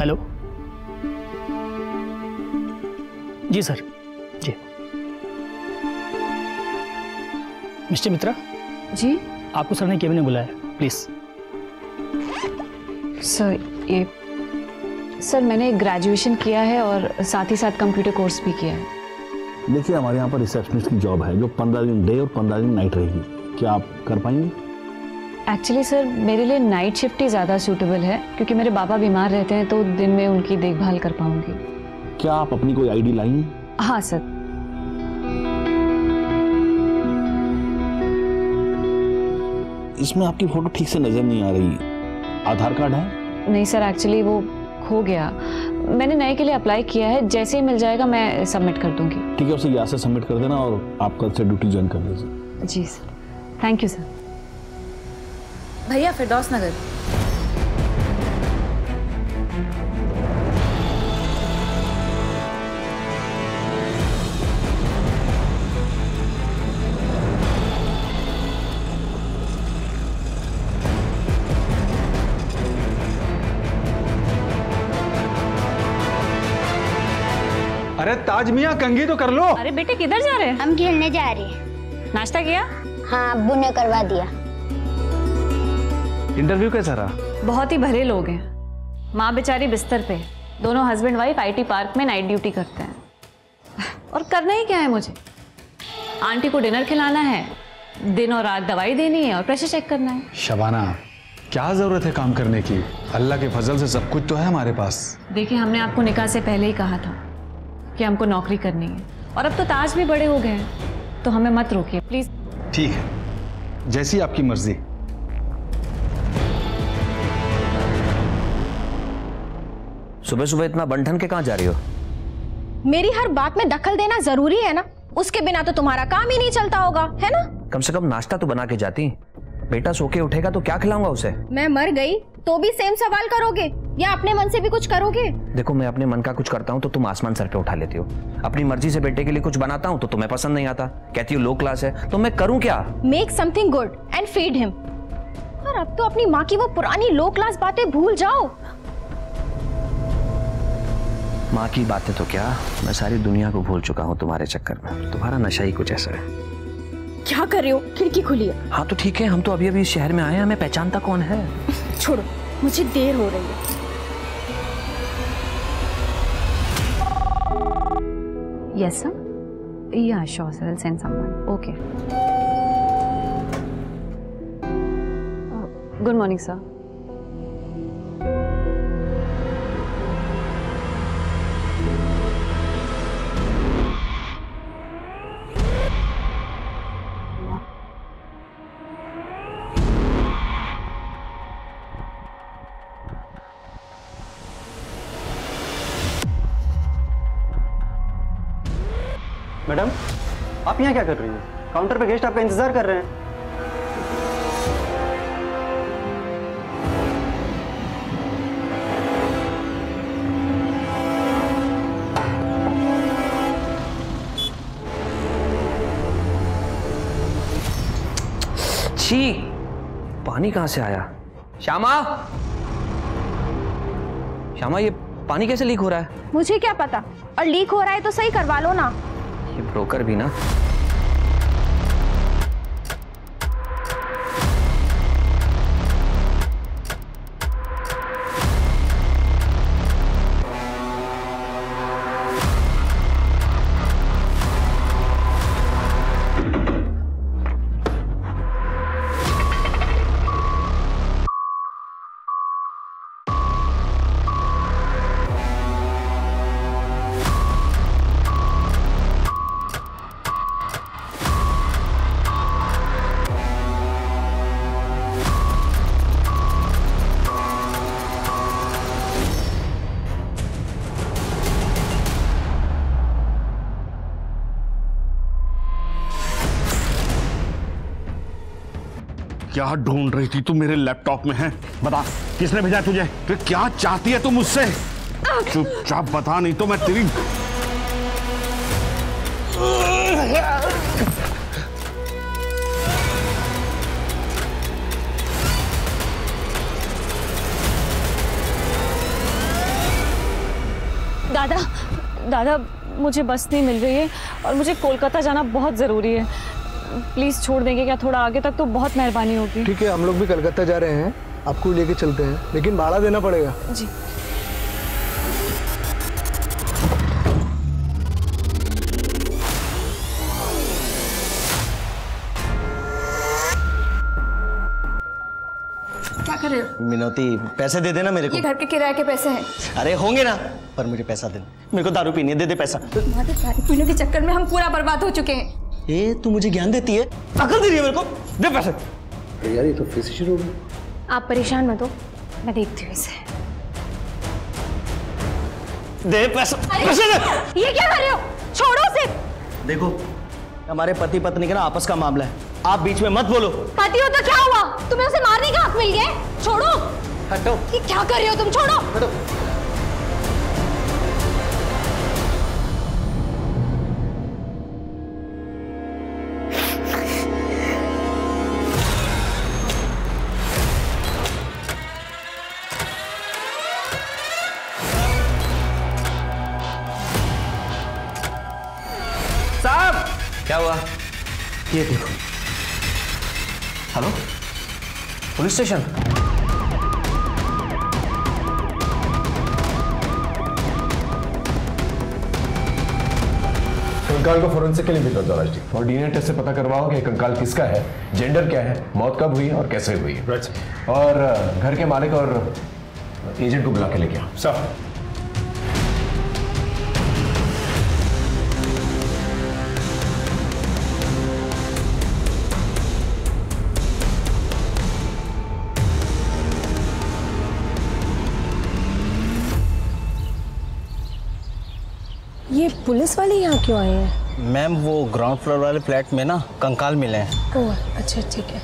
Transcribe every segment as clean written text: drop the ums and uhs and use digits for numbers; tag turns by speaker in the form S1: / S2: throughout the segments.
S1: Hello जी sir, जी। Mister मित्रा
S2: जी,
S1: आपको sir ने cabin में बुलाया है, प्लीज।
S2: सर मैंने ग्रेजुएशन किया है और साथ ही साथ कंप्यूटर कोर्स भी किया है।
S3: देखिए, हमारे यहाँ पर रिसेप्शनिस्ट की जॉब है जो 15 दिन डे और 15 दिन नाइट रहेगी। क्या आप कर पाएंगे?
S2: एक्चुअली सर मेरे लिए नाइट शिफ्ट ही ज़्यादा सूटेबल है, क्योंकto मेरे पापा बीमार रहते हैं तो दिन में उनकी देखभाल कर पाऊंगी।
S3: क्या आप अपनी कोई आईडी लाई हैं?
S2: हाँ सर।
S3: इसमें आपकी फोटो ठीक से नजर नहीं आ रही। आधार कार्ड है?
S2: नहीं सर, एक्चुअली वो खो गया। मैंने नए के लिए अप्लाई किया है, जैसे ही मिल जाएगा मैं सबमिट कर दूंगी।
S3: ठीक है, उसे यहाँ से सबमिट कर देना और आप कल से ड्यूटी ज्वाइन कर लीजिए।
S2: जी सर, थैंक यू सर।
S4: भैया फिरदौस नगर।
S5: अरे ताज मियां, कंघी तो कर लो।
S4: अरे बेटे किधर जा रहे हैं?
S6: हम खेलने जा रहे हैं।
S4: नाश्ता किया?
S6: हाँ, अब्बू ने करवा दिया।
S5: इंटरव्यू कैसा रहा?
S4: बहुत ही भले लोग हैं। माँ बेचारी बिस्तर पे, दोनों हस्बैंड वाइफ आईटी पार्क में नाइट ड्यूटी करते हैं। और करना ही क्या है मुझे? आंटी को डिनर खिलाना है, दिन और रात दवाई देनी है और प्रेशर चेक करना है।
S5: शबाना, क्या जरूरत है काम करने की? अल्लाह के फजल से सब कुछ तो है हमारे पास।
S4: देखिए, हमने आपको निकाह से पहले ही कहा था कि हमको नौकरी करनी है, और अब तो ताज भी बड़े हो गए हैं, तो हमें मत रोकिए प्लीज।
S5: ठीक है, जैसी आपकी मर्जी।
S7: सुबह सुबह इतना बंठन के कहाँ जा रही हो?
S8: मेरी हर बात में दखल देना जरूरी है ना? उसके बिना तो तुम्हारा काम ही नहीं चलता होगा, है ना?
S7: कम से कम नाश्ता तो बना के जाती। बेटा सो के उठेगा तो क्या खिलाऊंगा उसे?
S8: मैं मर गई तो भी सेम सवाल करोगे या अपने मन से भी कुछ करोगे?
S7: देखो, मैं अपने मन का कुछ करता हूँ तो तुम आसमान सर पे उठा लेती हो। अपनी मर्जी से बेटे के लिए कुछ बनाता हूँ तो तुम्हें पसंद नहीं आता, कहती हो लो क्लास है, तो मैं करूँ क्या?
S8: Make something good and feed him. और अब तो अपनी माँ की वो पुरानी लो क्लास बातें भूल जाओ।
S7: माँ की बातें तो क्या, मैं सारी दुनिया को भूल चुका हूँ तुम्हारे चक्कर में। तुम्हारा नशा ही कुछ ऐसा है।
S8: क्या कर रहे हो? खिड़की खुली है।
S7: हाँ तो ठीक है, हम तो अभी अभी शहर में आए हैं, हमें पहचानता कौन है?
S8: छोड़ो, मुझे देर हो रही है।
S4: Yes sir. Yeah, sure sir. I'll send someone. Okay. Good morning sir.
S9: Madam, आप यहाँ क्या कर रही हैं? काउंटर पे गेस्ट आपका इंतजार कर रहे हैं।
S7: छी, पानी कहाँ से आया? श्यामा, श्यामा, ये पानी कैसे लीक हो रहा है?
S8: मुझे क्या पता, और लीक हो रहा है तो सही करवा लो ना।
S7: ये ब्रोकर भी ना।
S3: क्या ढूंढ रही थी तू मेरे लैपटॉप में? है, बता, किसने भेजा तुझे? तो क्या चाहती है तू मुझसे? चुपचाप बता, नहीं तो मैं तेरी
S8: दादा
S4: दादा मुझे बस नहीं मिल रही है और मुझे कोलकाता जाना बहुत ज़रूरी है। प्लीज़ छोड़ देंगे क्या थोड़ा आगे तक, तो बहुत मेहरबानी होगी।
S10: ठीक है, हम लोग भी कलकत्ता जा रहे हैं, आपको लेके चलते हैं, लेकिन भाड़ा देना पड़ेगा।
S4: जी।
S8: क्या कर रहे हो?
S11: मिनोती पैसे दे देना मेरे को।
S8: ये घर के किराए के पैसे हैं।
S11: अरे होंगे ना, पर मुझे पैसा देना, मेरे को दारू पीनी है, दे दे पैसा।
S8: तुम्हारे दारू पीने के चक्कर में हम पूरा बर्बाद हो चुके हैं।
S11: ए तू मुझे ज्ञान देती है, अकल दे रही है मेरे को, दे पैसे।
S10: यार ये तो फिर से शुरू हो गया।
S8: आप परेशान मत हो, मैं देखती हूँ इसे।
S11: दे पैसा, पैसे दे।
S8: ये क्या कर रहे हो? छोड़ो उसे।
S11: देखो हमारे पति पत्नी का ना आपस का मामला है, आप बीच में मत बोलो।
S8: पति हो तो क्या हुआ? तुम्हें उसे मारने का हक मिल गया है? छोड़ो।
S11: हटो।
S8: ये क्या कर रहे हो तुम? छोड़ो।
S11: हटो।
S7: साहब क्या हुआ?
S11: ये देखो।
S7: Hello, police station?
S5: कंकाल को फोरेंसिक के लिए भेजो दौराज जी, और डीएनए टेस्ट से पता करवाओ कि कंकाल किसका है, जेंडर क्या है, मौत कब हुई और कैसे हुई है। और घर के मालिक और एजेंट को बुला के लेके आओ। साहब।
S8: ये पुलिस वाले यहाँ क्यों आए हैं?
S11: मैम वो ग्राउंड फ्लोर वाले फ्लैट में ना कंकाल मिले हैं।
S8: ओह अच्छा ठीक है।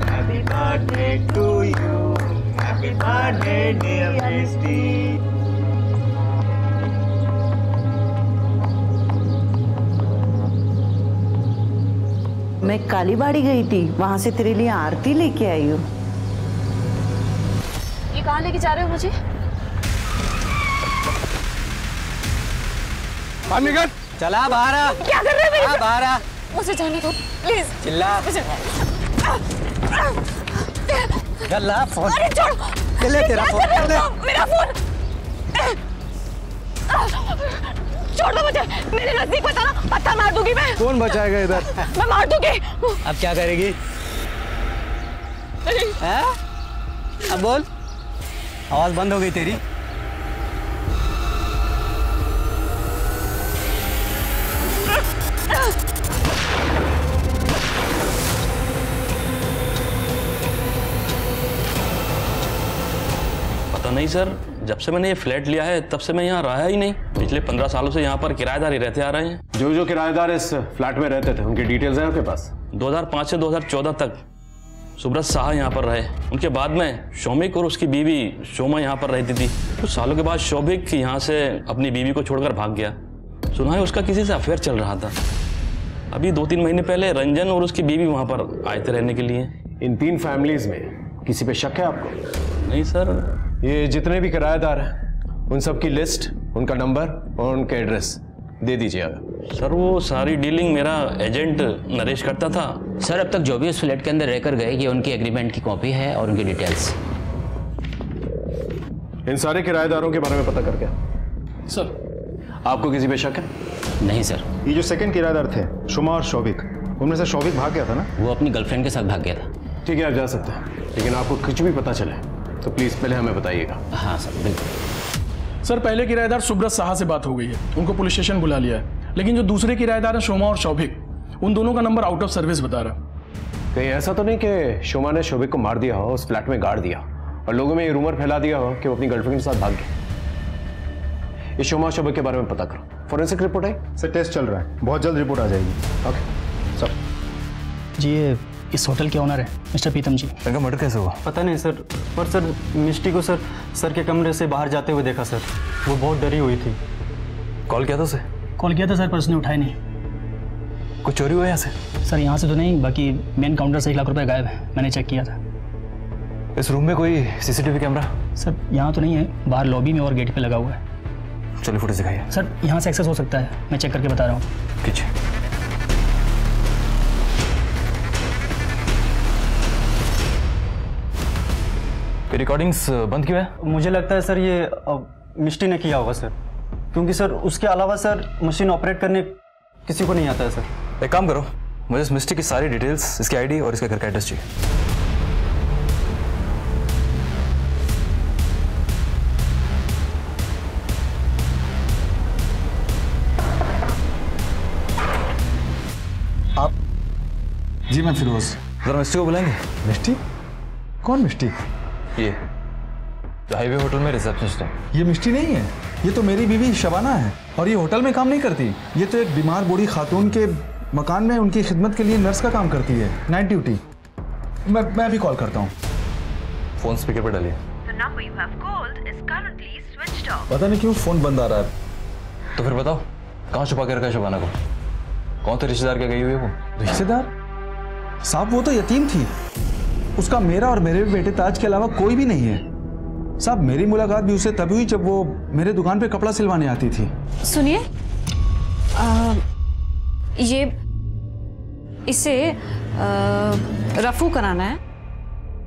S12: Happy birthday to you, happy birthday dear Misty.
S13: मैं कालीबाड़ी गई थी, वहां से तेरे लिए आरती लेके आई हूँ।
S4: ये कहाँ लेके जा रहे हो मुझे?
S10: निकल।
S11: चला बाहर आ।
S4: क्या कर रहे हो?
S11: बाहर आ।
S4: मुझे जाने दो प्लीज।
S11: चिल्ला। गल्ला फोन।
S4: अरे छोड़ो।
S11: ले तेरा फोन।
S4: मेरा फोन। छोड़ दो मुझे, मेरे नजदीक मत आना, पत्थर मार दूंगी मैं।
S10: कौन बचाएगा इधर?
S4: मैं मार दूंगी।
S11: अब क्या करेगी? हैं? अब बोल, आवाज बंद हो गई तेरी।
S14: पता नहीं सर, जब से मैंने ये फ्लैट लिया है तब से मैं यहाँ रहा ही नहीं। पिछले 15 सालों से यहाँ पर किराएदार ही रहते आ रहे हैं।
S5: जो जो किराएदार इस फ्लैट में रहते थे उनकी डिटेल्स हैं आपके पास?
S14: 2005 से 2014 तक सुब्रत शाह यहाँ पर रहे। उनके बाद में शौमिक और उसकी बीवी शोमा यहाँ पर रहती थी। कुछ सालों के बाद शौमिक यहाँ से अपनी बीवी को छोड़कर भाग गया। सुना है उसका किसी से अफेयर चल रहा था। अभी 2-3 महीने पहले रंजन और उसकी बीवी वहाँ पर आए थे रहने के लिए।
S5: इन 3 फैमिलीज में किसी पे शक है आपको?
S14: नहीं सर।
S5: ये जितने भी किराएदार हैं उन सब की लिस्ट, उनका नंबर और उनका एड्रेस दे दीजिएगा।
S14: सर वो सारी डीलिंग मेरा एजेंट नरेश करता था।
S7: सर अब तक जो भी उस फ्लैट के अंदर रहकर गए, ये उनकी एग्रीमेंट की कॉपी है और उनकी डिटेल्स।
S5: इन सारे किराएदारों के बारे में पता करके
S10: सर
S5: आपको किसी पे शक है?
S7: नहीं सर।
S15: ये जो सेकंड किराएदार थे शोमा और शौविक, उनमें से शौविक भाग गया था ना?
S7: वो अपनी गर्लफ्रेंड के साथ भाग गया था।
S5: ठीक है आप जा सकते हैं, लेकिन आपको कुछ भी पता चले तो प्लीज पहले हमें बताइएगा।
S7: हाँ सर बिल्कुल।
S10: सर पहले किराएदार सुब्रत शाह से बात हो गई है, उनको पुलिस स्टेशन बुला लिया है, लेकिन जो दूसरे किराएदार हैं शोमा और शौभिक, उन दोनों का नंबर आउट ऑफ सर्विस बता रहा।
S5: कहीं ऐसा तो नहीं कि शोमा ने शौभिक को मार दिया हो, उस फ्लैट में गाड़ दिया और लोगों में ये रूमर फैला दिया हो कि वो अपनी गर्लफ्रेंड के साथ भाग गया? ये शोमा और शौभिक के बारे में पता करो। फॉरेंसिक रिपोर्ट आई?
S15: सर टेस्ट चल रहा है, बहुत जल्द रिपोर्ट आ जाएगी।
S5: Okay sir.
S1: जी ये इस होटल के ओनर है मिस्टर प्रीतम जी।
S9: इनका मर्डर कैसे हुआ? पता नहीं सर, पर सर मिस्टी को सर के कमरे से बाहर जाते हुए देखा सर। वो बहुत डरी हुई थी।
S5: कॉल किया था उसे?
S1: कॉल किया था सर, पर उसने उठाया नहीं।
S5: कुछ चोरी हुआ यहाँ से?
S1: सर यहाँ से तो नहीं, बाकी मेन काउंटर से 1 लाख रुपए गायब है, मैंने चेक किया था।
S16: इस रूम में कोई सीसीटीवी कैमरा?
S1: सर यहाँ तो नहीं है, बाहर लॉबी में और गेट पे लगा हुआ है।
S16: चलिए फुटेज दिखाइए।
S1: सर यहाँ से एक्सेस हो सकता है, मैं चेक करके बता रहा हूँ।
S16: कीजिए। रिकॉर्डिंग्स बंद क्यों है?
S9: मुझे लगता है सर ये मिष्टी ने किया होगा सर, क्योंकि सर उसके अलावा सर मशीन ऑपरेट करने किसी को नहीं आता है सर।
S16: एक काम करो, मुझे इस मिस्टी की सारी डिटेल्स, इसकी आईडी और इसके घर का एड्रेस चाहिए।
S17: आप? जी मैं फिरोज।
S16: जरा मिस्टी को बुलाएंगे।
S17: मिष्टी? कौन मिष्टी?
S16: ये जो हाईवे होटल में रिसेप्शनिस्ट है।
S17: ये मिष्टी नहीं है, ये तो मेरी बीवी शबाना है, और ये होटल में काम नहीं करती। ये तो एक बीमार बूढ़ी खातून के मकान में उनकी खिदमत के लिए नर्स का काम करती है, नाइट ड्यूटी। मैं भी कॉल करता हूँ।
S16: फोन स्पीकर पे डालिए।
S17: पता नहीं क्यों फोन बंद आ रहा है।
S16: तो फिर बताओ, कहाँ छुपा के रखा है शबाना को? कौन थे रिश्तेदार क्या गई हुई है वो?
S17: रिश्तेदार? साहब वो तो यतीम थी, उसका मेरा और मेरे बेटे ताज के अलावा कोई भी नहीं है। साहब मेरी मुलाकात भी उससे तभी हुई जब वो मेरे दुकान पे कपड़ा सिलवाने आती थी।
S4: सुनिए, ये इसे रफू कराना है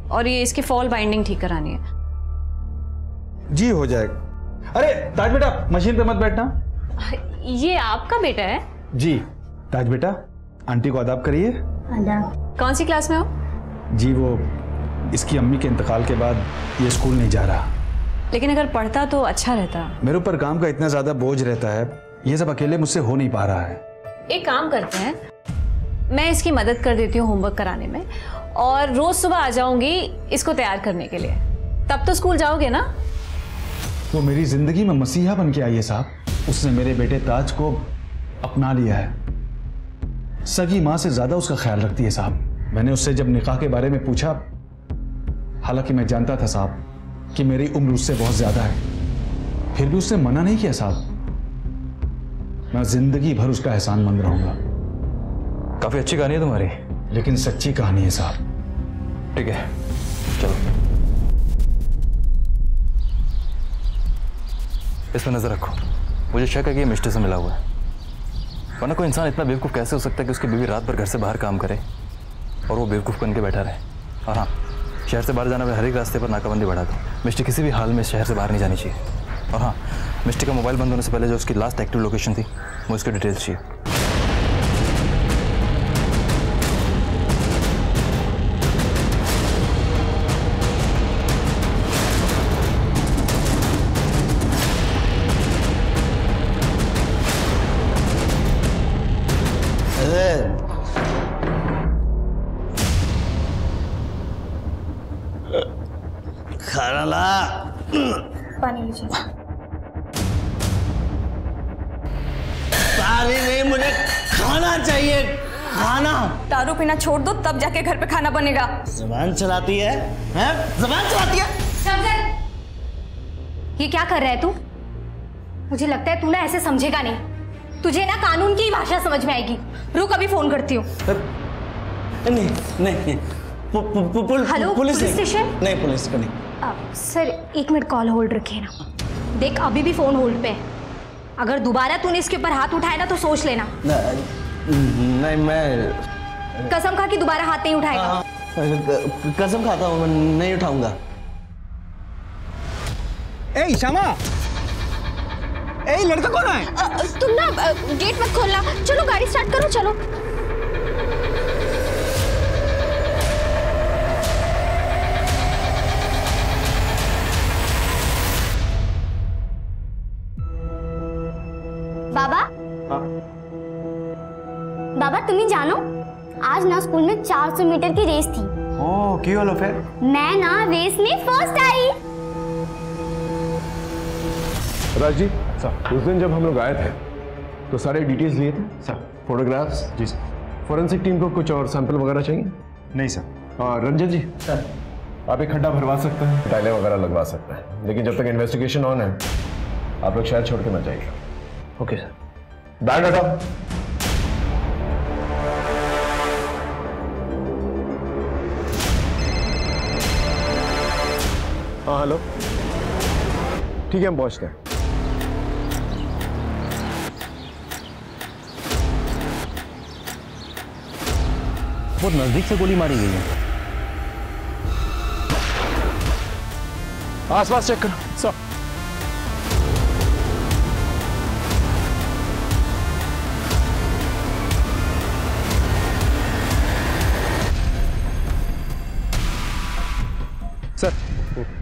S4: और ये इसकी फॉल बाइंडिंग ठीक करानी है।
S17: जी हो जाएगा। अरे ताज बेटा मशीन पे मत बैठना।
S4: ये आपका बेटा है?
S17: जी ताज बेटा, आंटी को आदाब करिए।
S4: कौन सी क्लास में हो?
S17: जी वो इसकी अम्मी के इंतकाल के बाद ये स्कूल नहीं जा रहा।
S4: लेकिन अगर पढ़ता तो अच्छा रहता।
S17: मेरे ऊपर काम का इतना ज्यादा बोझ रहता है, ये सब अकेले मुझसे हो नहीं पा रहा है।
S4: एक काम करते हैं, मैं इसकी मदद कर देती हूँ होमवर्क कराने में, और रोज सुबह आ जाऊंगी इसको तैयार करने के लिए। तब तो स्कूल जाओगे ना?
S17: वो मेरी जिंदगी में मसीहा बन के आई है साहब। उसने मेरे बेटे ताज को अपना लिया है, सगी माँ से ज्यादा उसका ख्याल रखती है साहब। मैंने उससे जब निकाह के बारे में पूछा, हालांकि मैं जानता था साहब कि मेरी उम्र उससे बहुत ज्यादा है, फिर भी उसने मना नहीं किया साहब। मैं जिंदगी भर उसका एहसानमंद रहूंगा।
S16: काफी अच्छी कहानी है तुम्हारी,
S17: लेकिन सच्ची कहानी है साहब।
S16: ठीक है चलो, इस पर नजर रखो। मुझे शक है कि ये मिस्टर से मिला हुआ है, वरना कोई इंसान इतना बेवकूफ़ कैसे हो सकता है कि उसकी बीवी रात भर घर से बाहर काम करे और वो बेवकूफ़ बन के बैठा रहे। और हाँ, शहर से बाहर जाने वाले हर एक रास्ते पर नाकाबंदी बढ़ा दो। मिस्टी किसी भी हाल में शहर से बाहर नहीं जानी चाहिए। और हाँ, मिस्टी का मोबाइल बंद होने से पहले जो उसकी लास्ट एक्टिव लोकेशन थी, मुझे उसकी डिटेल्स चाहिए।
S12: खाना ला।
S8: पानी लीजिए।
S12: पानी नहीं, मुझे खाना चाहिए, खाना।
S8: दारू पीना छोड़ दो, तब जाके घर पे खाना बनेगा।
S12: ज़बान चलाती है, हैं? ज़बान चलाती है।
S8: शमशेर, ये क्या कर रहा है तू? मुझे लगता है तू ना ऐसे समझेगा नहीं, तुझे ना कानून की भाषा समझ में आएगी। रुक, अभी फोन करती हूँ।
S12: नहीं नहीं,
S8: हेलो, पुलिस स्टेशन?
S12: नहीं, पुलिस को नहीं।
S8: सर 1 मिनट कॉल होल्ड रखिए ना। देख अभी भी फोन होल्ड पे है, अगर दोबारा तूने इसके ऊपर हाथ उठाया ना तो सोच लेना।
S12: नहीं, मैं
S8: कसम खा कि दोबारा हाथ नहीं उठाएगा।
S12: कसम खाता हूँ, मैं नहीं उठाऊंगा।
S11: ए श्यामा, ए लड़का कौन है?
S8: तुम ना गेट मत खोलना, चलो गाड़ी स्टार्ट करो, चलो।
S6: बाबा, बाबा तुम्हें जानो, आज ना स्कूल में 400 मीटर की रेस थी।
S11: ओह, क्यों लो फिर?
S6: मैं ना रेस में फर्स्ट आई।
S5: राज जी सर, उस दिन जब हम लोग आए थे तो सारे डिटेल्स लिए थे सर, फोटोग्राफ्स। जी सर। फॉरेंसिक टीम को कुछ और सैंपल वगैरह चाहिए?
S15: नहीं सर।
S5: और रंजन जी सर, आप एक खड्डा भरवा सकते हैं, टाइलें वगैरह लगवा सकते हैं, लेकिन जब तक इन्वेस्टिगेशन ऑन है आप लोग शहर छोड़ के मत जाइएगा।
S16: Okay sir.
S5: बैग हटाओ। लो। ठीक है, हम पहुंचते हैं।
S9: बहुत नजदीक से गोली मारी गई है।
S5: आसपास चेक करो। सर
S15: सर,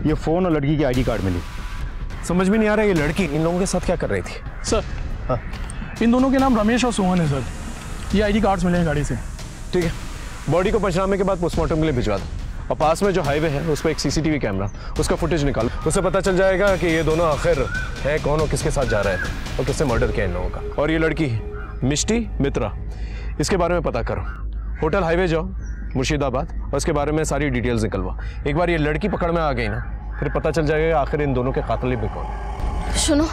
S15: ये फोन और लड़की की आईडी कार्ड मिली।
S5: समझ में नहीं आ रहा ये लड़की इन लोगों के साथ क्या कर रही थी।
S10: सर इन दोनों के नाम रमेश और सोहन है सर। ये आईडी कार्ड्स मिले हैं गाड़ी से।
S5: ठीक है, बॉडी को पंचनामे के बाद पोस्टमार्टम के लिए भिजवा दो। और पास में जो हाईवे है उस पर एक सीसीटीवी कैमरा, उसका फुटेज निकालो। उससे पता चल जाएगा कि ये दोनों आखिर है कौन और किसके साथ जा रहे थे और किससे मर्डर किया इन लोगों का। और ये लड़की मिष्टी मित्रा, इसके बारे में पता करो। होटल हाईवे जाओ मुर्शिदाबाद और इसके बारे में सारी डिटेल्स निकलवा। एक बार ये लड़की पकड़ में आ गई ना, फिर पता चल जाएगा आखिर इन दोनों के कातिल भी कौन।
S8: सुनो,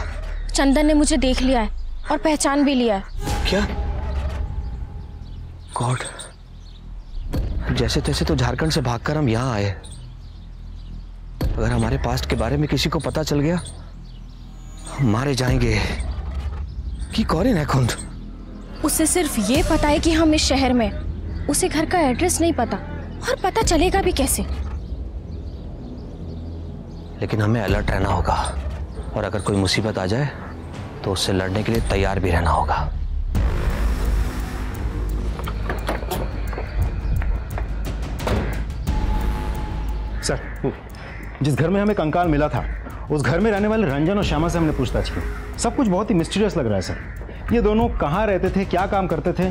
S8: चंदन ने मुझे देख लिया है और पहचान भी लिया है।
S7: क्या? गॉड, जैसे तैसे तो झारखंड से भागकर हम यहाँ आए। अगर हमारे पास्ट के बारे में किसी को पता चल गया, हम मारे जाएंगे। कि कौन है खुंद?
S8: उसे सिर्फ ये पता है कि हम इस शहर में, उसे घर का एड्रेस नहीं पता, और पता चलेगा भी कैसे।
S7: लेकिन हमें अलर्ट रहना होगा, और अगर कोई मुसीबत आ जाए तो उससे लड़ने के लिए तैयार भी रहना होगा।
S15: सर, जिस घर में हमें कंकाल मिला था उस घर में रहने वाले रंजन और श्यामा से हमने पूछताछ की। सब कुछ बहुत ही मिस्टीरियस लग रहा है सर। ये दोनों कहाँ रहते थे, क्या काम करते थे,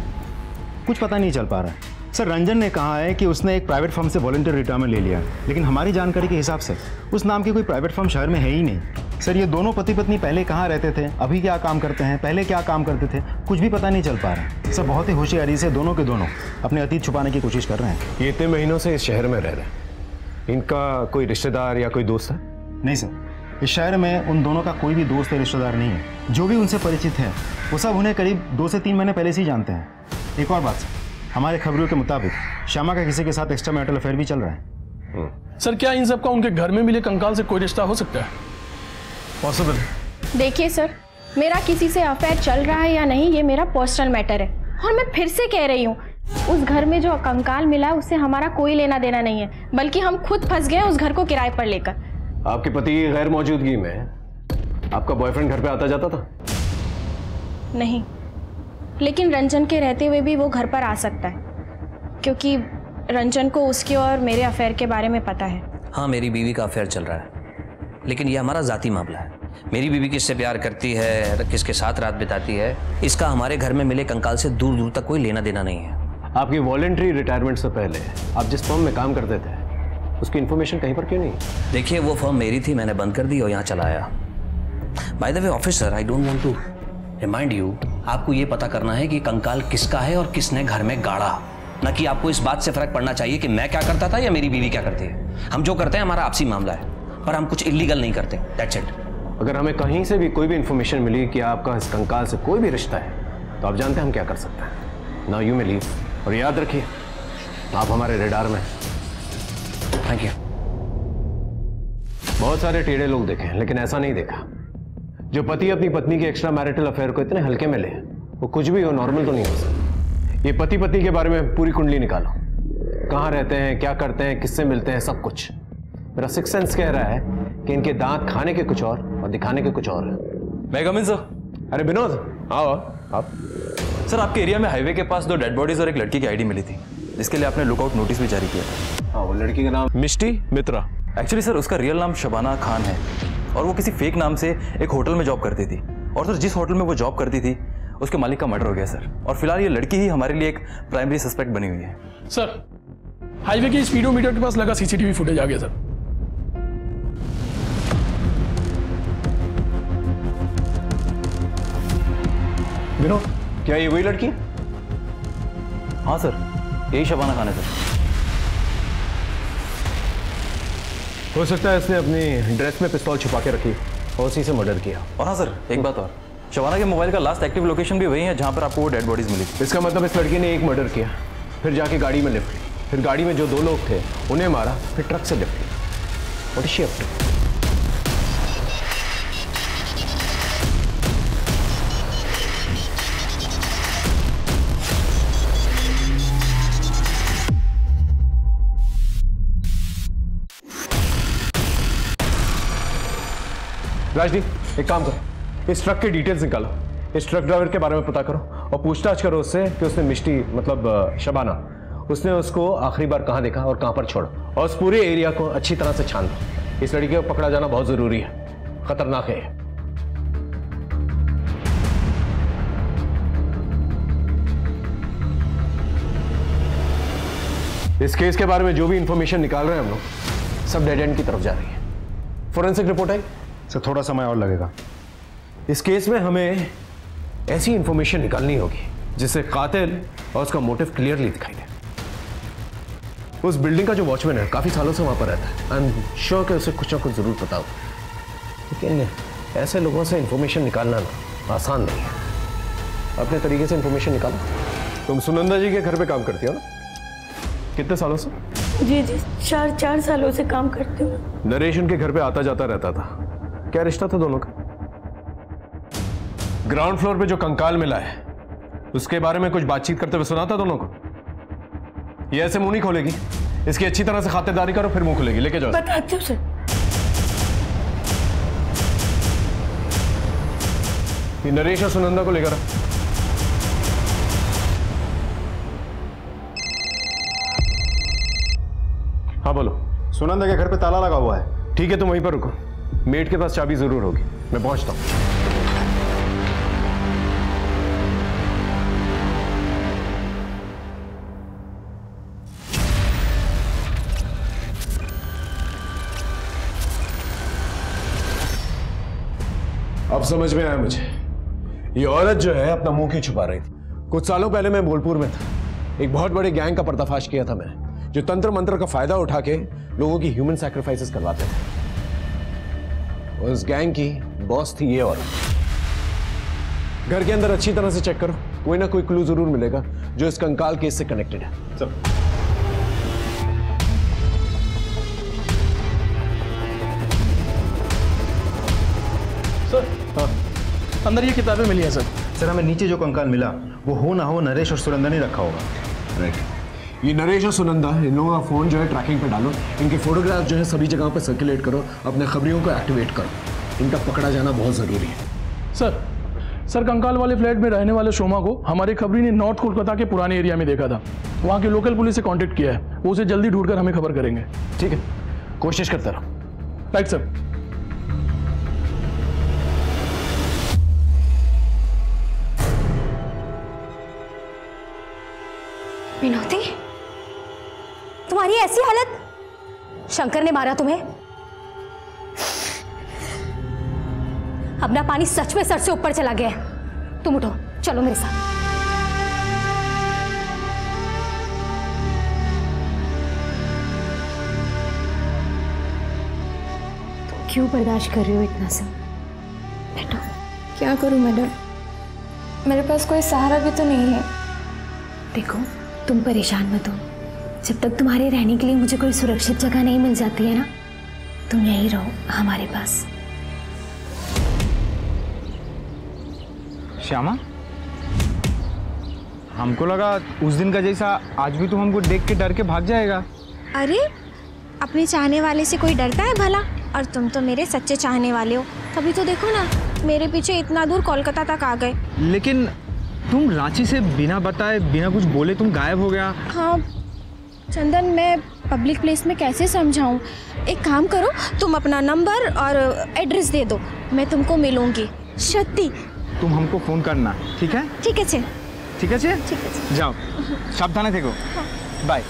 S15: कुछ पता नहीं चल पा रहा है। सर, रंजन ने कहा है कि उसने एक प्राइवेट फर्म से वॉलंटियर रिटायरमेंट ले लिया, लेकिन हमारी जानकारी के हिसाब से उस नाम की कोई प्राइवेट फर्म शहर में है ही नहीं। सर, ये दोनों पति पत्नी पहले कहाँ रहते थे, अभी क्या काम करते हैं, पहले क्या काम करते थे, कुछ भी पता नहीं चल पा रहा है। सर, बहुत ही होशियारी से दोनों के दोनों अपने अतीत छुपाने की कोशिश कर रहे हैं।
S5: ये इतने महीनों से इस शहर में रह रहे हैं, इनका कोई रिश्तेदार या कोई दोस्त है?
S15: नहीं सर, इस शहर में उन दोनों का कोई भी दोस्त या रिश्तेदार नहीं है। जो भी उनसे परिचित है वो सब उन्हें करीब 2 से 3 महीने पहले से ही जानते हैं। एक और बात सर, हमारे खबरों के मुताबिक श्यामा का किसी के साथ एक्स्ट्रा मैरिटल अफेयर भी चल रहा है।
S10: सर, क्या इन सब का उनके घर में मिले कंकाल से कोई रिश्ता हो सकता है?
S5: पॉसिबल।
S8: देखिए सर, मेरा किसी से अफेयर चल रहा है या नहीं ये मेरा पर्सनल मैटर है, और मैं फिर से कह रही हूँ, उस घर में जो कंकाल मिला है उससे हमारा कोई लेना देना नहीं है, बल्कि हम खुद फंस गए उस घर को किराए पर लेकर।
S5: आपके पति की गैर मौजूदगी में आपका बॉयफ्रेंड घर पे आता जाता था?
S8: नहीं, लेकिन रंजन के रहते हुए भी वो घर पर आ सकता है, क्योंकि रंजन को उसके और मेरे अफेयर के बारे में पता है।
S7: हाँ, मेरी बीवी का अफेयर चल रहा है, लेकिन ये हमारा जाती मामला है। मेरी बीवी किससे प्यार करती है, किसके साथ रात बिताती है, इसका हमारे घर में मिले कंकाल से दूर दूर तक कोई लेना देना नहीं है।
S5: आपकी वॉलंटरी रिटायरमेंट से पहले आप जिस फर्म में काम करते थे उसकी इन्फॉर्मेशन कहीं पर क्यों नहीं?
S7: देखिए, वो फर्म मेरी थी, मैंने बंद कर दी और यहाँ चला आया। By the way officer, I don't want to remind you, आपको ये पता करना है कि कंकाल किसका है और किसने घर में गाड़ा, न कि आपको इस बात से फर्क पड़ना चाहिए कि मैं क्या करता था या मेरी बीवी क्या करती है। हम जो करते हैं हमारा आपसी मामला है, पर हम कुछ इलीगल नहीं करते, दैट्स इट।
S5: अगर हमें कहीं से भी कोई भी इंफॉर्मेशन मिली कि आपका इस कंकाल से कोई भी रिश्ता है तो आप जानते हैं हम क्या कर सकते हैं। नाउ यू मे लीव, और याद रखिए आप हमारे रेडार में।
S7: Thank you.
S5: बहुत सारे टेढ़े लोग देखे हैं, लेकिन ऐसा नहीं देखा जो पति अपनी पत्नी के एक्स्ट्रा मैरिटल अफेयर को इतने हल्के में ले। वो कुछ भी हो, नॉर्मल तो नहीं हो सकता। ये पति पत्नी के बारे में पूरी कुंडली निकालो, कहाँ रहते हैं, क्या करते हैं, किससे मिलते हैं, सब कुछ। मेरा सिक्स सेंस कह रहा है कि इनके दांत खाने के कुछ और दिखाने के कुछ और है।
S16: मैं कम इन सर।
S5: अरे विनोद, आओ आप।
S16: सर, आपके एरिया में हाईवे के पास 2 डेड बॉडीज और एक लड़की की आईडी मिली थी, जिसके लिए आपने लुकआउट नोटिस भी जारी किया था।
S5: हाँ, वो लड़की का नाम मिष्टी मित्रा।
S16: एक्चुअली सर, उसका रियल नाम शबाना खान है और वो किसी फेक नाम से एक होटल में जॉब करती थी। और सर, जिस होटल में वो जॉब करती थी उसके मालिक का मर्डर हो गया सर, और फिलहाल ये लड़की ही हमारे लिए एक प्राइमरी सस्पेक्ट बनी हुई है।
S10: सर, हाईवे के स्पीडोमीटर के पास लगा सीसीटीवी फुटेज आ गया सर।
S5: विनोद, क्या ये वही लड़की?
S16: हाँ सर, यही शबाना खान है सर।
S5: हो सकता है इसने अपनी ड्रेस में पिस्तौल छुपा के रखी और उसी से मर्डर किया।
S16: और हाँ सर, एक बात और, शबाना के मोबाइल का लास्ट एक्टिव लोकेशन भी वही है जहाँ पर आपको वो डेड बॉडीज मिली थी।
S5: इसका मतलब इस लड़की ने एक मर्डर किया, फिर जाके गाड़ी में लिफ्ट ली, फिर गाड़ी में जो 2 लोग थे उन्हें मारा, फिर ट्रक से लिफ्ट ली। What is she up to? Rajdeep एक काम करो, इस ट्रक के डिटेल्स निकालो, इस ट्रक ड्राइवर के बारे में पता करो और पूछताछ करो उससे कि उसने मिष्टी मतलब शबाना, उसने उसको आखिरी बार कहाँ देखा और कहाँ पर छोड़ा, और उस पूरे एरिया को अच्छी तरह से छान लो। इस लड़की को पकड़ा जाना बहुत जरूरी है, खतरनाक है। इस केस के बारे में जो भी इंफॉर्मेशन निकाल रहे हैं हम लोग, सब डेड एंड की तरफ जा रही है। फोरेंसिक रिपोर्ट आई
S15: सर, थोड़ा समय और लगेगा।
S5: इस केस में हमें ऐसी इंफॉर्मेशन निकालनी होगी जिससे कातिल और उसका मोटिव क्लियरली दिखाई दे। उस बिल्डिंग का जो वॉचमैन है काफी सालों से वहां पर रहता है, आई एम श्योर कि उसे कुछ ना कुछ जरूर पता होगा, लेकिन ऐसे लोगों से इंफॉर्मेशन निकालना ना आसान नहीं है। अपने तरीके से इंफॉर्मेशन निकालो। तुम सुनंदा जी के घर पे काम करती हो ना? कितने सालों से?
S8: जी जी, 4 सालों से काम करती हूँ।
S5: नरेश उनके घर पे आता जाता रहता था, क्या रिश्ता था दोनों का? ग्राउंड फ्लोर पे जो कंकाल मिला है उसके बारे में कुछ बातचीत करते हुए सुना था दोनों को? ये ऐसे मुंह नहीं खोलेगी, इसकी अच्छी तरह से खातिरदारी करो फिर मुंह खोलेगी। लेके जाओ।
S8: बताती हूँ सर।
S5: ये नरेश और सुनंदा को लेकर हाँ बोलो।
S15: सुनंदा के घर पे ताला लगा हुआ है।
S5: ठीक है, तुम वहीं पर रुको, मेट के पास चाबी जरूर होगी, मैं पहुंचता हूं। अब समझ में आया मुझे, ये औरत जो है अपना मुंह क्यों छुपा रही थी। कुछ सालों पहले मैं बोलपुर में था, एक बहुत बड़े गैंग का पर्दाफाश किया था मैंने, जो तंत्र मंत्र का फायदा उठा के लोगों की ह्यूमन सैक्रिफाइसेस करवाते थे। उस गैंग की बॉस थी ये औरत। घर के अंदर अच्छी तरह से चेक करो, कोई ना कोई क्लू जरूर मिलेगा जो इस कंकाल केस से कनेक्टेड है।
S10: सर हाँ, अंदर ये किताबें मिली हैं सर।
S15: सर हमें नीचे जो कंकाल मिला वो हो ना हो नरेश और सुनंदा ने रखा होगा।
S5: राइट, ये नरेश और सुनंदा, इन लोगों का फोन जो है ट्रैकिंग पे डालो, इनके फोटोग्राफ जो है सभी जगहों पे सर्कुलेट करो, अपने खबरियों को एक्टिवेट करो, इनका पकड़ा जाना बहुत जरूरी है।
S10: सर कंकाल वाले फ्लैट में रहने वाले शोमा को हमारी खबरी ने नॉर्थ कोलकाता के पुराने एरिया में देखा था। वहाँ की लोकल पुलिस से कांटेक्ट किया है, वो उसे जल्दी ढूंढकर हमें खबर करेंगे।
S5: ठीक है, कोशिश करता रहो।
S10: Right sir.
S6: विनोदी, तुम्हारी ऐसी हालत? शंकर ने मारा तुम्हें? अपना पानी सच में सर से ऊपर चला गया है। तुम उठो, चलो मेरे साथ। तुम क्यों बर्दाश्त कर रही हो इतना सब? बैठो।
S8: क्या करूं मैडम, मेरे पास कोई सहारा भी तो नहीं है।
S6: देखो, तुम परेशान मत हो। जब तक तुम्हारे रहने के लिए मुझे कोई सुरक्षित जगह नहीं मिल जाती है ना, तुम यहीं रहो हमारे पास।
S18: श्यामा, हमको लगा उस दिन का जैसा आज भी तुम हमको देख के डर के भाग जाएगा।
S19: अरे अपने चाहने वाले से कोई डरता है भला? और तुम तो मेरे सच्चे चाहने वाले हो, तभी तो देखो ना मेरे पीछे इतना दूर कोलकाता तक आ गए।
S18: लेकिन तुम रांची से बिना बताए बिना कुछ बोले तुम गायब हो गया।
S8: हाँ चंदन, मैं पब्लिक प्लेस में कैसे समझाऊं? एक काम करो, तुम अपना नंबर और एड्रेस दे दो, मैं तुमको मिलूंगी। सत्ती,
S18: तुम हमको फोन करना, ठीक है?
S19: ठीक है छे।
S18: ठीक है छे?
S19: ठीक है।
S18: जाओ, सावधान देखो। बाय।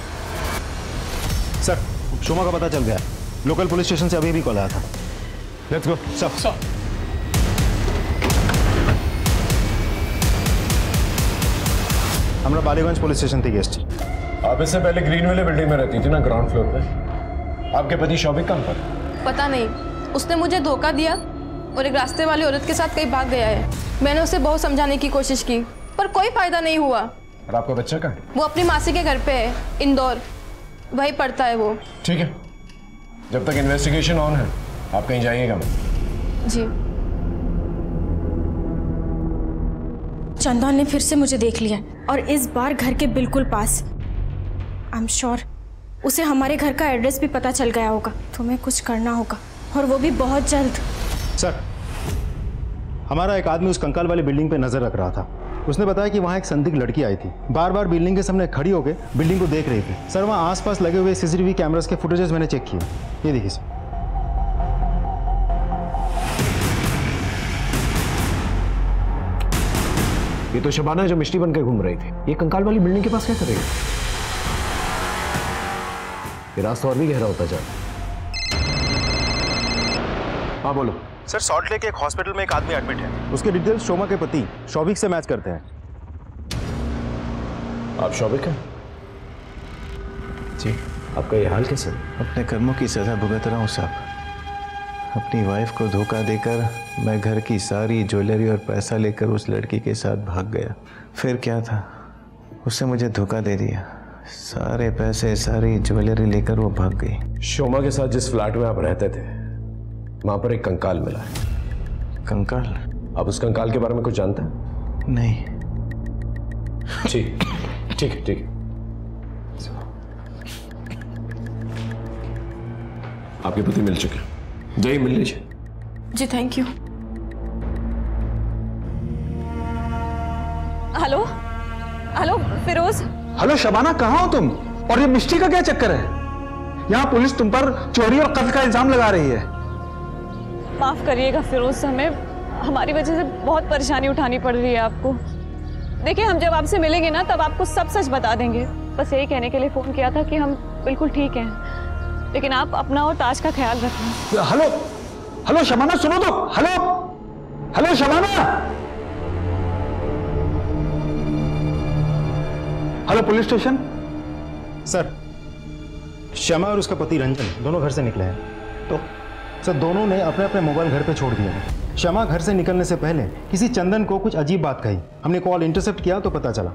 S15: सर, शोमा का पता चल गया, लोकल पुलिस स्टेशन से अभी भी कॉल आया था। Let's go. सर हमारा बालीगंज पुलिस स्टेशन थी गेस्ट।
S5: आप इससे पहले ग्रीन वाले बिल्डिंग में रहती थी ना, ग्राउंड फ्लोर पे। आपके पति शौबिक कहाँ पर?
S8: पता नहीं, उसने मुझे धोखा दिया और एक रास्ते वाली औरत के साथ कहीं भाग गया है। मैंने उसे बहुत समझाने की कोशिश की पर कोई फायदा नहीं हुआ।
S5: और आपका बच्चा कहाँ है?
S8: वो अपनी मासी के घर पे है, इंदौर, वहीं पढ़ता है वो।
S5: ठीक है, जब तक इन्वेस्टिगेशन ऑन है आप कहीं जाइएगा मत।
S8: जी। चंदन ने फिर से मुझे देख लिया और इस बार घर के बिल्कुल पास। आई एम श्योर उसे हमारे घर का एड्रेस भी पता चल गया होगा। तुम्हें कुछ करना होगा और वो भी बहुत जल्द।
S15: सर, हमारा एक आदमी उस कंकाल वाली बिल्डिंग पे नजर रख रहा था। उसने बताया कि वहाँ एक संदिग्ध लड़की आई थी, बार बार बिल्डिंग के सामने खड़ी होकर बिल्डिंग को देख रही थी। सर वहाँ आसपास लगे हुए सीसीटीवी कैमरास के फुटेजेस मैंने चेक किए, ये देखिए सर।
S5: ये तो शबाना है जो मिष्टी बनकर घूम रही थी। ये कंकाल वाली बिल्डिंग के पास क्या करेगी? ये रास्ता और भी गहरा होता जा रहा है। हाँ बोलो
S15: सर, सॉल्ट लेक एक हॉस्पिटल में एक आदमी एडमिट है। उसके डिटेल्स शोमा के पति शौविक से मैच करते हैं।
S5: आप शौविक हैं?
S16: जी।
S5: आपका ये हाल कैसे?
S16: अपने कर्मों की सजा भुगत रहा हूँ साहब। अपनी वाइफ को धोखा देकर मैं घर की सारी ज्वेलरी और पैसा लेकर उस लड़की के साथ भाग गया। फिर क्या था, उसने मुझे धोखा दे दिया। सारे पैसे सारी ज्वेलरी लेकर वो भाग गई।
S5: शोमा के साथ जिस फ्लैट में आप रहते थे वहां पर एक कंकाल मिला है।
S16: कंकाल?
S5: आप उस कंकाल के बारे में कुछ जानते हैं?
S16: नहीं।
S5: ठीक ठीक है, ठीक है। आपके पति मिल चुके हैं, जाइए मिल लीजिए।
S8: जी thank you.
S4: Hello hello Firoz.
S17: Hello Shabana, कहाँ हो तुम? और ये मिष्टी का क्या चक्कर है? यहाँ पुलिस तुम पर चोरी और कत्ल का इल्जाम लगा रही है।
S4: माफ करिएगा फिरोज, हमें हमारी वजह से बहुत परेशानी उठानी पड़ रही है आपको। देखिए हम जब आपसे मिलेंगे ना तब आपको सब सच बता देंगे। बस यही कहने के लिए फोन किया था कि हम बिल्कुल ठीक हैं, लेकिन आप अपना और ताज का ख्याल रखना।
S17: हेलो हेलो शबाना, सुनो तो। Hello hello Shabana. Hello police station.
S15: Sir Shyama और उसका पति रंजन दोनों घर से निकले हैं। तो सर दोनों ने अपने अपने मोबाइल घर पे छोड़ दिए हैं। श्यामा घर से निकलने से पहले किसी चंदन को कुछ अजीब बात कही। हमने कॉल इंटरसेप्ट किया तो पता चला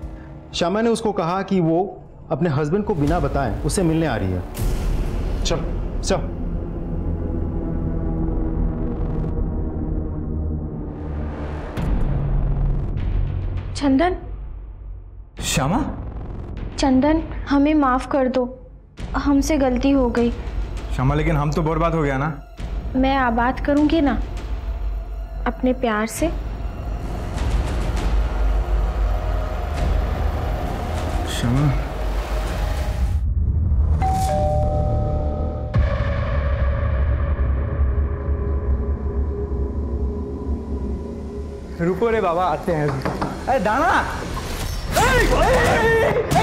S15: श्यामा ने उसको कहा कि वो अपने हस्बैंड को बिना बताए उससे मिलने आ रही है। चल चल।
S8: चंदन।
S17: श्यामा।
S8: चंदन हमें माफ कर दो, हमसे गलती हो गई।
S18: श्यामा लेकिन हम तो बर्बाद हो गया ना।
S8: मैं आबाद करूंगी ना अपने प्यार से।
S18: श्यामा रुको रे बाबा, आते हैं। अरे दाना,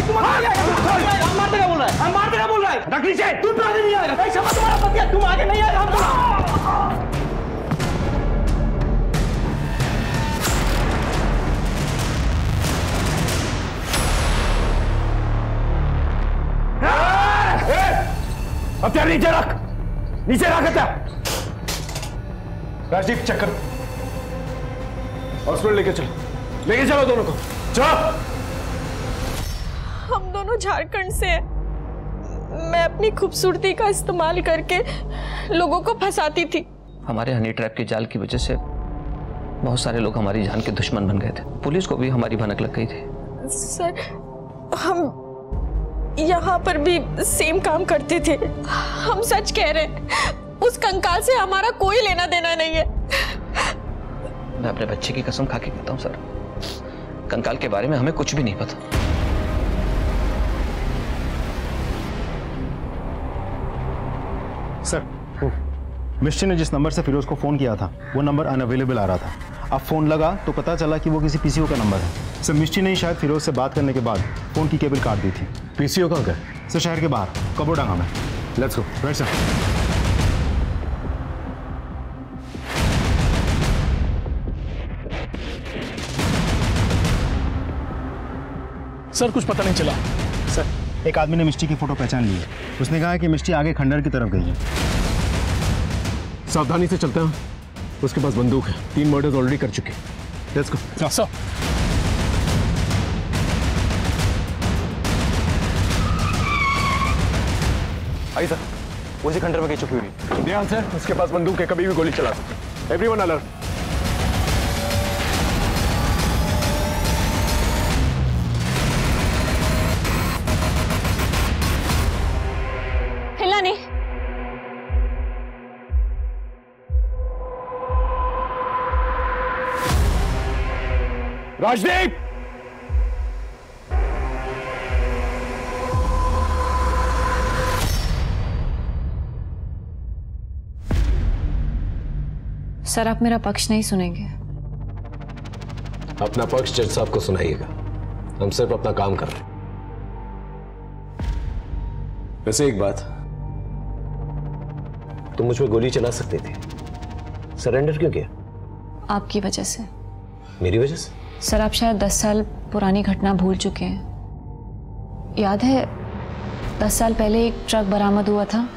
S18: तुम मारते क्या बोल रहा है? हम मारते क्या बोल रहा है? रख लीजिए। तुम तो आगे नहीं आएगा। क्षमा तुम्हारा पति है, तुम आगे नहीं आएगा। हम
S5: हथियार नीचे रख, नीचे रख हथियार। राजदीप चक्कर हॉस्पिटल लेके चलो दोनों को। चलो।
S8: हम दोनों झारखंड से हैं। मैं अपनी खूबसूरती का इस्तेमाल करके लोगों को फंसाती थी।
S7: हमारे हनी ट्रैप के जाल की वजह से बहुत सारे लोग हमारी जान के दुश्मन बन गए थे। पुलिस को भी हमारी भनक लग गई थी।
S8: सर हम यहाँ पर भी सेम काम करते थे। हम सच कह रहे हैं, उस कंकाल से हमारा कोई लेना देना नहीं है।
S7: मैं अपने बच्चे की कसम खा के कहता हूँ सर, कंकाल के बारे में हमें कुछ भी नहीं पता।
S15: सर मिस्टी ने जिस नंबर से फिरोज को फोन किया था वो नंबर अनअवेलेबल आ रहा था। अब फोन लगा तो पता चला कि वो किसी पीसीओ का नंबर है। सर मिस्टी ने शायद फिरोज से बात करने के बाद फोन की केबल काट दी थी।
S5: पीसीओ कहाँ गए?
S15: सर शहर के बाहर कबोडांगा में।
S5: Let's go.
S15: Right sir.
S10: Sir कुछ पता नहीं चला।
S15: सर एक आदमी ने मिस्टी की फोटो पहचान ली है। उसने कहा कि मिस्टी आगे खंडर की तरफ गई है।
S5: सावधानी से चलते हैं, उसके पास बंदूक है। 3 मर्डर्स ऑलरेडी कर चुके। Let's go.
S10: Sir
S16: I sir, उसी खंडर में कहीं छुपी हुई।
S5: ध्यान से, उसके पास बंदूक है, कभी भी गोली चला सकते। Everyone alert.
S4: हिलना नहीं।
S5: राजदीप!
S4: सर आप मेरा पक्ष नहीं सुनेंगे।
S5: अपना पक्ष जज साहब को सुनाइएगा, हम सिर्फ अपना काम कर रहे हैं। वैसे एक बात, तुम मुझ पे गोली चला सकते थे, सरेंडर क्यों किया?
S4: आपकी वजह से।
S5: मेरी वजह से?
S4: सर आप शायद 10 साल पुरानी घटना भूल चुके हैं। याद है 10 साल पहले एक ट्रक बरामद हुआ था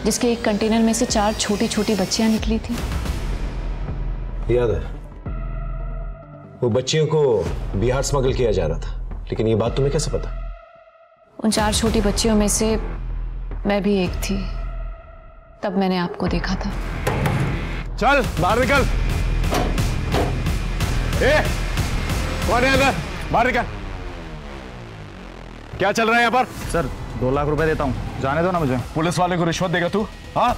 S4: जिसके एक कंटेनर में से 4 छोटी छोटी बच्चियां निकली थी।
S5: याद है, वो बच्चियों को बिहार स्मगल किया जा रहा था, लेकिन ये बात तुम्हें कैसे पता?
S4: उन 4 छोटी बच्चियों में से मैं भी एक थी, तब मैंने आपको देखा था।
S5: चल बाहर निकल। कौन है अंदर? बाहर निकल। क्या चल रहा है यहाँ पर?
S17: सर 2 लाख रुपए देता हूँ, जाने दो ना मुझे।
S5: पुलिस वाले को रिश्वत देगा तू? हाँ,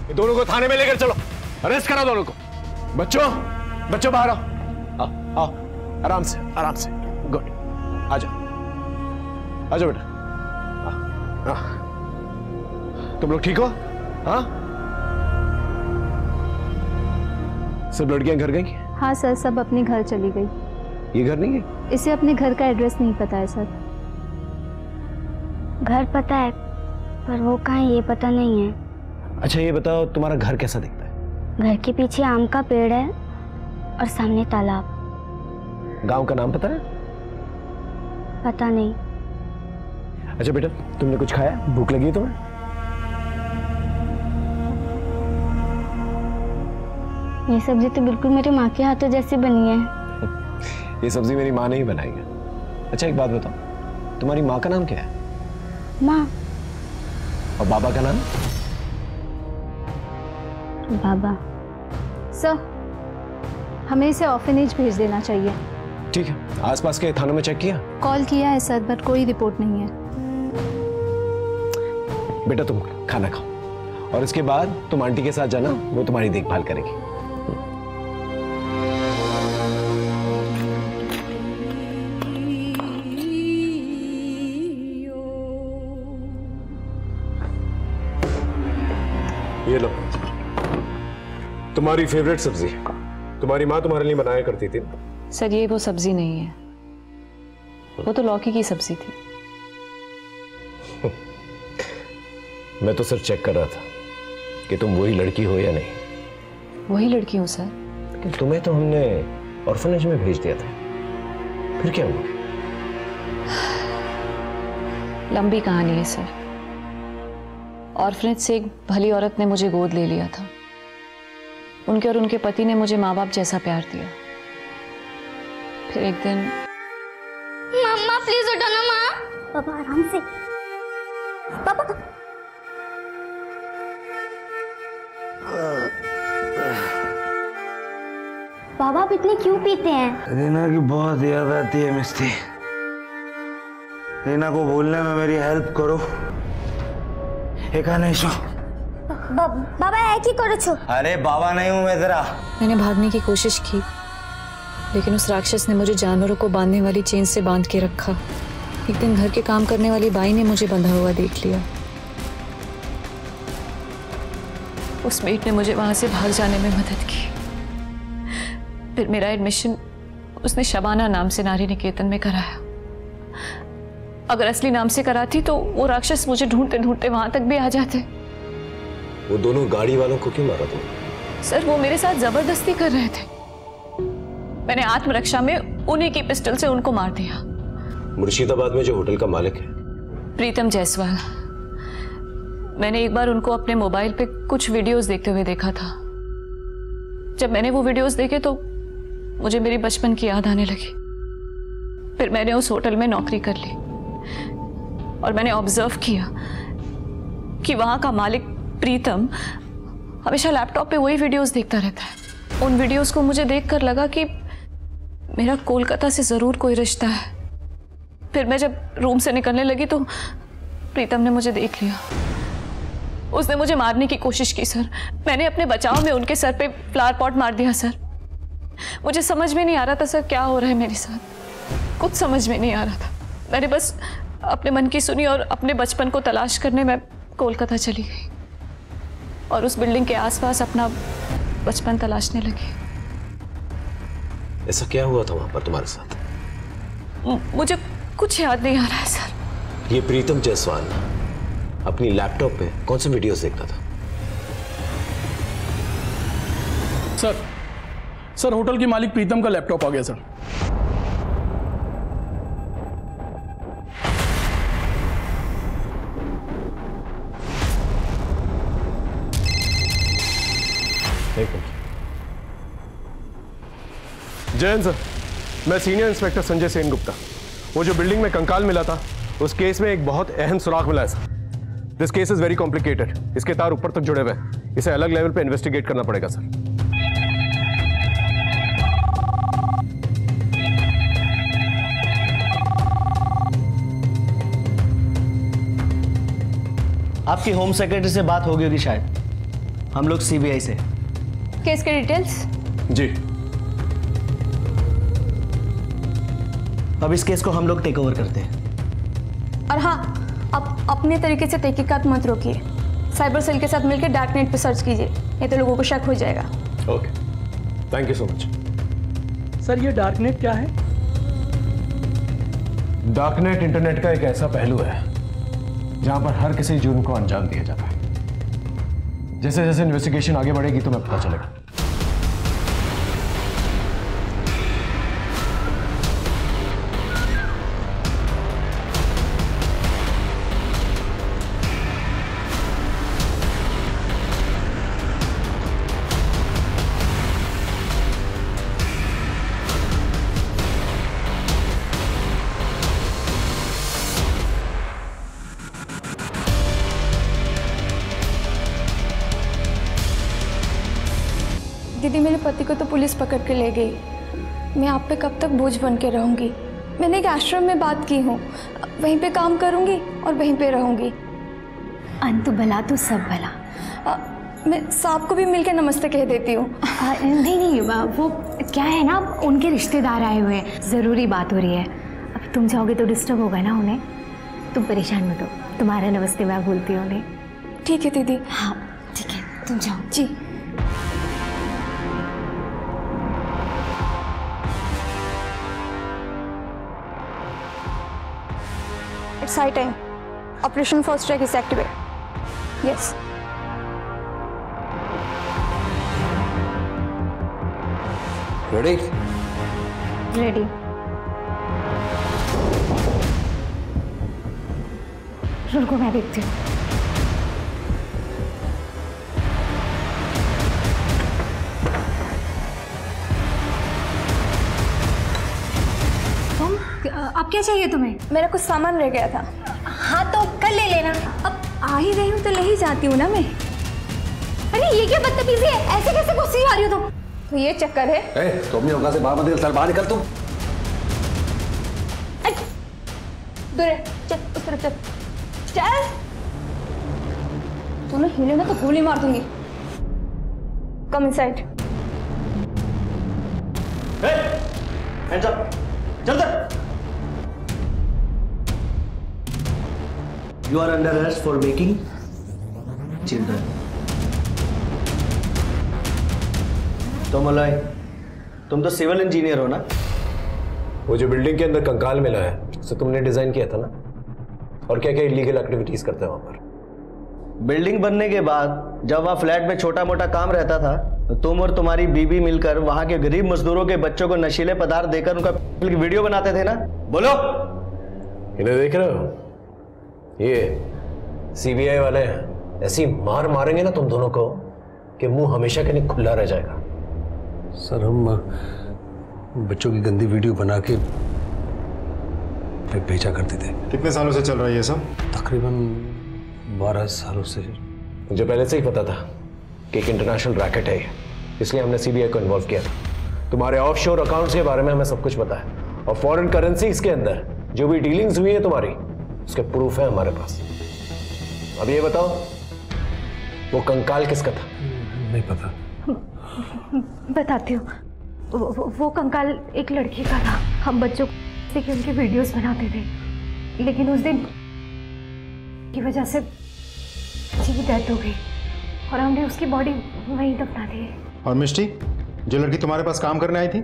S5: ये दोनों को थाने में लेकर चलो, अरेस्ट करो दोनों को। बच्चों बच्चों बाहर आओ, आओ आराम से आराम से। गुड, आ जाओ आ जाओ बेटा। तुम लोग ठीक हो? हाँ, सब लड़कियां घर गई?
S20: हाँ सर, सब अपने घर चली गई।
S5: ये घर नहीं है?
S20: इसे अपने घर का एड्रेस नहीं पता है सर।
S6: घर पता है पर वो कहाँ है ये पता नहीं है।
S5: अच्छा ये बताओ, तुम्हारा घर कैसा दिखता है?
S6: घर के पीछे आम का पेड़ है और सामने तालाब।
S5: गांव का नाम पता है?
S6: पता नहीं।
S5: अच्छा बेटा, तुमने कुछ खाया? भूख लगी है तुम्हें?
S6: ये सब्जी तो बिल्कुल मेरी माँ के हाथों जैसी बनी है।
S5: ये सब्जी मेरी माँ ने ही बनाई है। अच्छा एक बात बताओ, तुम्हारी माँ का नाम क्या है?
S6: माँ।
S5: और बाबा का नाम?
S6: बाबा।
S20: सर हमें इसे ऑर्फनेज भेज देना चाहिए।
S5: ठीक है, आसपास के थानों में चेक किया?
S20: कॉल किया है सर, बट कोई रिपोर्ट नहीं है।
S5: बेटा तुम खाना खाओ और इसके बाद तुम आंटी के साथ जाना, वो तुम्हारी देखभाल करेगी। ये लो, तुम्हारी फेवरेट सब्जी, तुम्हारी माँ तुम्हारे लिए बनाया करती थी।
S4: सर ये वो सब्जी नहीं है, वो तो लौकी की सब्जी थी।
S5: मैं तो सिर्फ चेक कर रहा था कि तुम वही लड़की हो या नहीं।
S4: वही लड़की हूँ सर।
S5: कि तुम्हें तो हमने ऑर्फनेज में भेज दिया था, फिर क्या हुआ?
S4: लंबी कहानी है सर। ऑर्फनेज से एक भली औरत ने मुझे गोद ले लिया था। उनके और उनके पति ने मुझे माँ बाप जैसा प्यार दिया। फिर एक दिन
S6: मम्मा प्लीज उठो ना माँ। पापा आराम से। पापा बाबा आप इतने क्यों पीते हैं?
S21: रीना की बहुत याद आती है मिस्टी। रीना को भूलने में मेरी हेल्प करो।
S6: बाबा है की करो छो।
S21: अरे बाबा नहीं हूं मैं तेरा।
S4: मैंने भागने की कोशिश की, लेकिन उस राक्षस ने मुझे जानवरों को बांधने वाली चेन से बांध के रखा। एक दिन घर के काम करने वाली बाई ने मुझे बंधा हुआ देख लिया। उस मेट ने मुझे वहां से भाग जाने में मदद की। फिर मेरा एडमिशन उसने शबाना नाम से नारी निकेतन में कराया। अगर असली नाम से कराती तो वो राक्षस मुझे ढूंढते ढूंढते वहां तक भी आ जाते।
S5: वो दोनों गाड़ी वालों को क्यों मारा तुमने?
S4: सर वो मेरे साथ जबरदस्ती कर रहे थे। मैंने आत्मरक्षा में उन्हीं की पिस्टल से उनको मार दिया।
S5: मुर्शिदाबाद में जो होटल का मालिक है
S4: प्रीतम जायसवाल, मैंने एक बार उनको अपने मोबाइल पे कुछ वीडियोस देखते हुए देखा था। जब मैंने वो वीडियोस देखे तो मुझे मेरी बचपन की याद आने लगी। फिर मैंने उस होटल में नौकरी कर ली और मैंने ऑब्जर्व किया कि वहां का मालिक प्रीतम हमेशा लैपटॉप पे वही वीडियोस देखता रहता है। उन वीडियोस को मुझे देखकर लगा कि मेरा कोलकाता से जरूर कोई रिश्ता है। फिर मैं जब रूम से निकलने लगी तो प्रीतम ने मुझे देख लिया। उसने मुझे मारने की कोशिश की सर। मैंने अपने बचाव में उनके सर पे फ्लावर पॉट मार दिया सर। मुझे समझ में नहीं आ रहा था सर क्या हो रहा है मेरे साथ, कुछ समझ में नहीं आ रहा था। मैंने बस अपने मन की सुनी और अपने बचपन को तलाश करने में कोलकाता चली गई और उस बिल्डिंग के आसपास अपना बचपन तलाशने लगी।
S5: ऐसा क्या हुआ था वहां पर तुम्हारे साथ?
S4: मुझे कुछ याद नहीं आ रहा है सर।
S5: ये प्रीतम जायसवाल अपनी लैपटॉप पे कौन से वीडियोस देखता था?
S10: सर होटल के मालिक प्रीतम का लैपटॉप आ गया सर।
S5: जयंत सर, मैं सीनियर इंस्पेक्टर संजय सेन गुप्ता। वो जो बिल्डिंग में कंकाल मिला था उस केस में एक बहुत अहम सुराग मिला है sir. This case is very complicated. इसके तार ऊपर तक जुड़े हुए हैं। इसे अलग लेवल पे इन्वेस्टिगेट करना पड़ेगा सर।
S11: आपकी होम सेक्रेटरी से बात हो गई होगी शायद, हम लोग सीबीआई से।
S4: केस के डिटेल्स?
S5: जी।
S11: अब इस केस को हम लोग टेक ओवर करते हैं।
S8: और हाँ, आप अपने तरीके से तहकीकात मत रोकिए। साइबर सेल के साथ मिलकर डार्क नेट पे सर्च कीजिए, नहीं तो लोगों को शक हो जाएगा।
S5: Okay, thank you so much.
S2: Sir ये डार्क नेट क्या है?
S5: डार्क नेट इंटरनेट का एक ऐसा पहलू है जहां पर हर किसी जुर्म को अंजाम दिया जाता है। जैसे जैसे इन्वेस्टिगेशन आगे बढ़ेगी तुम्हें पता चलेगा।
S8: दीदी, मेरे पति को तो पुलिस पकड़ के ले गई। मैं आप पे कब तक बोझ बन के रहूंगी? मैंने एक आश्रम में बात की हूँ, वहीं पे काम करूंगी और वहीं पे रहूंगी।
S6: अंत भला तो सब भला।
S8: मैं साहब को भी मिलकर नमस्ते कह देती हूँ।
S6: नहीं, वो क्या है ना, उनके रिश्तेदार आए हुए हैं, ज़रूरी बात हो रही है। अब तुम जाओगे तो डिस्टर्ब होगा ना उन्हें। तुम परेशान मत हो, तुम्हारा नमस्ते मैं बोलती हूँ उन्हें।
S8: ठीक है दीदी।
S6: हाँ ठीक है, तुम जाओ।
S8: जी। It's high time. Operation First Strike is activated. Yes.
S7: Ready?
S6: Ready. रुको मैं देखती हूँ।
S8: अब क्या चाहिए तुम्हें? मेरा कुछ सामान रह गया था। हाँ तो कल ले लेना। अब आ ही रही हूँ तो ले ही जाती हूँ ना मैं। अरे ये क्या बदतमीजी है, ऐसे कैसे गुस्से आ रही हो तुम? तो ये चक्कर है।
S5: तुम अपनी औकात से बाहर मत निकल, बाहर निकल तुम।
S8: दूर है, चल उस तरफ चल। चल। तूने हिले ना तो गोली मार दूंगी। Come inside.
S11: हैंड्स अप, जल्दी। You are under arrest for making children. तो मलय, तुम तो सिविल इंजीनियर हो ना?
S5: वो जो बिल्डिंग के अंदर कंकाल मिला है उसे तुमने डिजाइन किया था ना? और क्या क्या इलीगल एक्टिविटीज करते हैं वहां पर?
S11: बिल्डिंग बनने के बाद जब वहाँ फ्लैट में छोटा मोटा काम रहता था तो तुम और तुम्हारी बीवी मिलकर वहां के गरीब मजदूरों के बच्चों को नशीले पदार्थ देकर उनका वीडियो बनाते थे ना? बोलो।
S5: इन्हें देख रहे हो? ये सीबीआई वाले ऐसी मार मारेंगे ना तुम दोनों को कि मुंह हमेशा के लिए खुला रह जाएगा।
S22: सर हम बच्चों की गंदी वीडियो बना के भेजा करते थे।
S15: कितने सालों से चल रहा है ये सब?
S22: तकरीबन 12 सालों से।
S5: मुझे पहले से ही पता था कि एक इंटरनेशनल रैकेट है, इसलिए हमने सीबीआई को इन्वॉल्व किया था। तुम्हारे ऑफशोर अकाउंट्स के बारे में हमें सब कुछ पता है और फॉरेन करेंसीज के अंदर जो भी डीलिंग्स हुई है तुम्हारी, उसके प्रूफ है हमारे पास। अब ये बताओ वो कंकाल किसका था?
S22: नहीं पता।
S6: बताती हूँ। वो कंकाल एक लड़की का था। हम बच्चों के उनके वीडियोस बनाते थे, लेकिन उस दिन की वजह से जी की डेथ हो गई और हमने उसकी बॉडी वहीं दफना दी।
S15: और मिष्टी, जो लड़की तुम्हारे पास काम करने आई थी?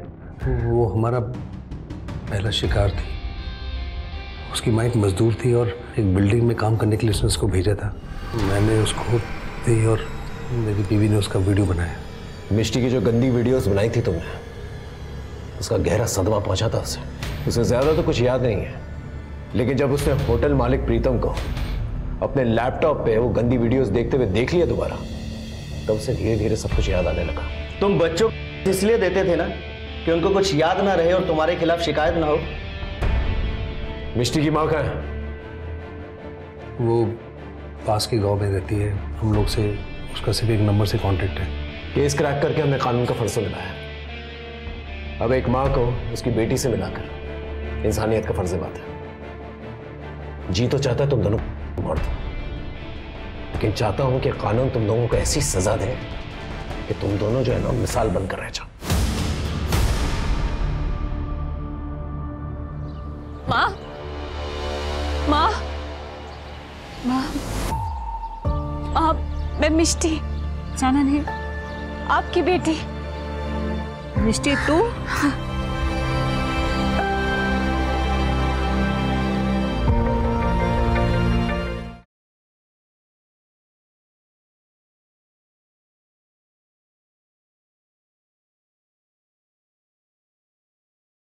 S22: वो हमारा पहला शिकार थी। उसकी माँ एक मजदूर थी और एक बिल्डिंग में काम करने के लिए उसने उसको भेजा था। मैंने उसको दी और मेरी बीवी ने उसका वीडियो बनाया।
S5: मिष्टी की जो गंदी वीडियोस बनाई थी तुमने, उसका गहरा सदमा पहुंचा था उसे ज्यादा तो कुछ याद नहीं है, लेकिन जब उसने होटल मालिक प्रीतम को अपने लैपटॉप पे वो गंदी वीडियोस देखते हुए देख लिया दोबारा, तब उसे धीरे धीरे सब कुछ याद आने लगा।
S11: तुम बच्चों इसलिए देते थे ना कि उनको कुछ याद ना रहे और तुम्हारे खिलाफ शिकायत ना हो।
S5: मिष्टी की माँ कहाँ है?
S22: वो पास के गांव में रहती है। हम लोग से उसका सिर्फ एक नंबर से कांटेक्ट है।
S5: केस क्रैक करके हमने कानून का फर्ज निभाया। अब एक माँ को उसकी बेटी से मिलाकर इंसानियत का फर्ज बात है। जी तो चाहता है तुम दोनों मार दो, लेकिन चाहता हूं कि कानून तुम लोगों को ऐसी सजा दे कि तुम दोनों जो है ना मिसाल बनकर रह जाओ।
S4: माँ, माँ, माँ, मैं मिष्टी, जाना नहीं, आपकी बेटी।
S20: मिष्टी तू?